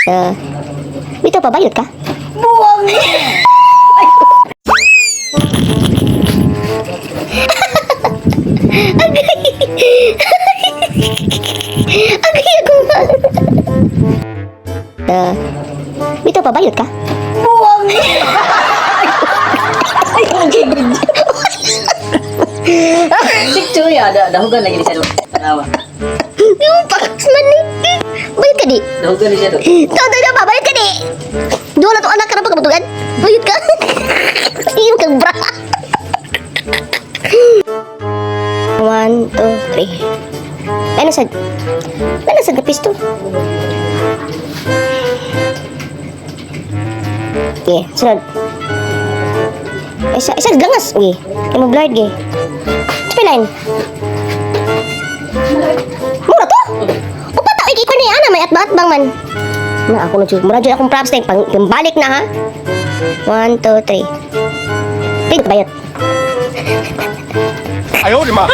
Bitaw pa bayot ka? Buwang! Agay ako nga. Bitaw pa bayot ka? Buwang! Ay, ang gigid. Picture ya, dahugan lagi di siya doon. Tanawa. Yung pakas man ni. Bayot ka di? Dahugan di siya doon. Tawa na ba? Bayot ka di? Dua na to anak ka na pagkabutugan? Bayot ka? Yung kang bra. 1, 2, 3. Ano sa gapis to? Okay, sunod. Isa gangas. Okay, kaya mo blurred gay. Ito pa line. Mura to? Upata, ikikon niya na, may atba-atbang man. Na ako nag mura dyan akong props na yung balik na ha. 1, 2, 3. Pink bayot. 哎呦我的妈！